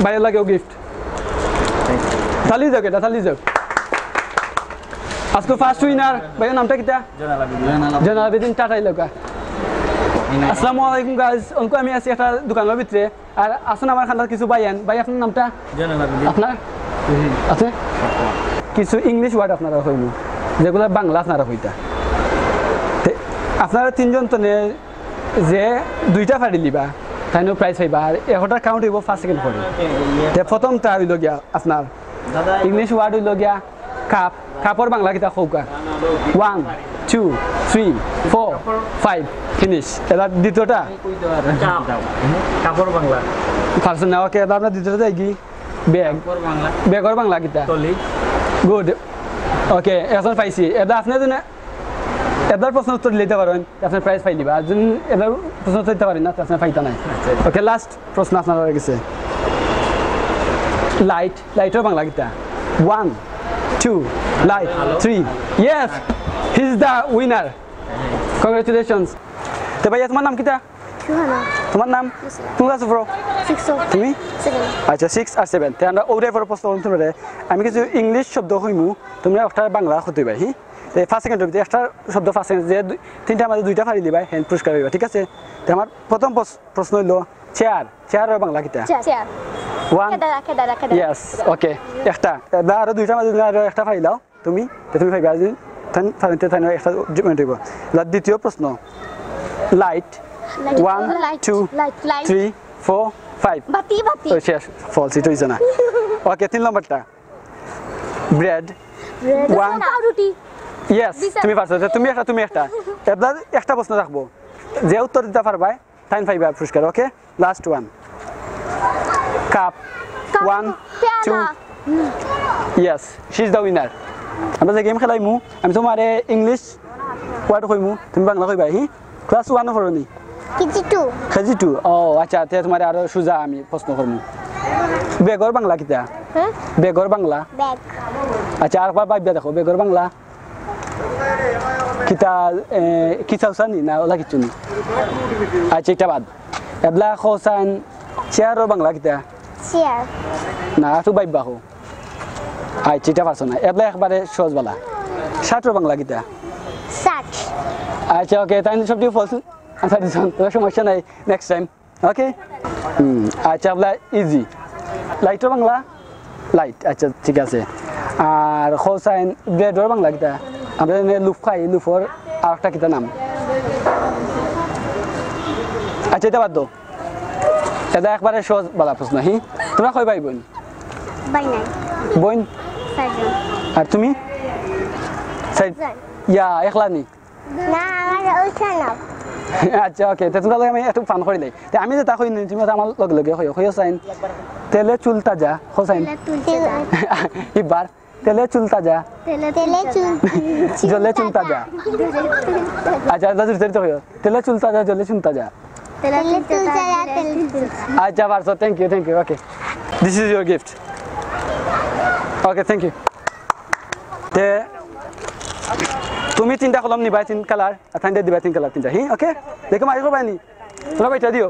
বাইরে লাগেও গিফট থালি যাও এটা থালি যাও আজকে ফার্স্ট উইনার ভাইয়ের নামটা কিটা জনালাবিদিন টাটাই লোকা আসসালামু আলাইকুম গাইস উনকো আমি আছি একটা দোকানের ভিতরে আর আসুন আমার খানার কিছু ভাই আপনার নামটা জনালাবিদিন আপনার আছে কিছু ইংলিশ ওয়ার্ড আপনারা কইব যেগুলো বাংলা আপনারা কইতা আপনারা তিনজন তো যে দুইটা ফাড়ি লিবা তাইনো প্রাইজ পাইবা আর একটা কাউন্ট হইব 5 সেকেন্ড পরে তে প্রথমটা হইল গিয়া আপনার ইংলিশ ওয়ার্ড হইল গিয়া কাপ কাপর বাংলা কিতা কওকা 1 2 3 4 5 ফিনিশ এটা দ্বিতীয়টা কাপর বাংলা ফার্স্ট নাও ওকে এটা আমরা দ্বিতীয়টা যাই কি ব্যাগ বাংলা ব্যাগর বাংলা কিতা টলি গুড ওকে এখন পাইছি এটা আপনাদের না এবার প্রশ্ন উত্তর দিতে পারেন আপনার প্রাইজ পাই দিবা যদি এবার প্রশ্ন উত্তর দিতে পারেন না তো আপনার পাইতা নাই ওকে লাস্ট প্রশ্ন আপনার হয়ে গেছে লাইটের বাংলা কিতা 1 2 light 3 yes he is the winner congratulations তো ভাইয়া তোমার নাম কিতা সুহানা তোমার নাম কোন ক্লাস ব্রো 6 তুমি 7 আচ্ছা 6 আর 7 তে আমরা ওরে পর প্রশ্ন করতে পারে আমি কিছু ইংলিশ শব্দ কইমু তোমরা একটা বাংলা কইতে ভাই হি 5 সেকেন্ড ভিতরে একটা শব্দ 5 সেকেন্ড যে তিনটা আমাদের দুইটা ফাড়ি দিবা হ্যান্ড পুরস্কার হইবা ঠিক আছে তো আমার প্রথম প্রশ্ন হইলো চেয়ার বাংলা কিতা চেয়ার 1 ইয়েস ওকে একটা আর দুইটা আমাদের আর একটা ফাড়ি দাও তুমি পাইবা যে ফাড়িতে একটা জয়েন্ট হইব দ্বিতীয় প্রশ্ন লাইট 1 2 3 4 5 বাতি ও শেষ ফলস ইট হইছে না ওকে তিন নম্বরটা ব্রেড 1 পাউরুটি ইয়েস তুমি পারছো তুমি একটা এবার একটা প্রশ্ন রাখবো যে উত্তর দিতে পারবা টাইম পাইবা পুরস্কার okay last one cup 1 2 yes she is the winner আমরা যে গেম খেলাইমু আমি তোমারে ইংলিশ ওয়ার্ড কইমু তুমি বাংলা কইবা হি ক্লাস 1 পড়নি কেজি 2 ও আচ্ছা তে তোমারে আরো সুজা আমি প্রশ্ন করমু বেগর বাংলা কিতা হ্যাঁ বেগর বাংলা ব্যাগ আচ্ছা আর ভাববা দেখো বেগর বাংলা কিতা কিসাউসানি না ওলা কিছু নি আচ্ছা এটা বাদ এবলা খোসান চেয়ার বাংলা কিতা চেয়ার না তো ভাববা হো আচ্ছা এটা পারছ না এবলা একবারে সহজ বালা শার্টর বাংলা কিতা শার্ট আচ্ছা ওকে তাই সবটি ফলস আনসার দিছন তো সমস্যা নাই নেক্সট টাইম ওকে আচ্ছা এবলা ইজি লাইটর বাংলা লাইট আচ্ছা ঠিক আছে আর খোসান ব্রেডর বাংলা কিতা আমরা লুফ খাই লুফর আর একটা কিতা নাম আচ্ছা এটা বাদ দাও এটা একবারে সহজ বালা প্রশ্ন হি তোমরা কই ভাই বোন বোন আর তুমি ইয়া একলা নি না আমার ওইখানে আচ্ছা ওকে তো তোমরা আমি একটু ফান করি দেই তো আমি যেটা কই নি তুমি আমার লগে হইও সাইন তেলে চুল তাজা হোসাইন ইবার তেলে চুল তাজা জলে চুল তাজা আচ্ছা দাদু তো হইও তেলে চুল তাজা জলে চুল তাজা আচ্ছা পারছো thank you okay this is your gift okay thank you তে তুমি তিনটা কলম নিবা তিন কালার আর তিনটা দিবা তিন কালার তিনটা হি ওকে দেখো মারি করবা নি তোমরা কয়টা দিও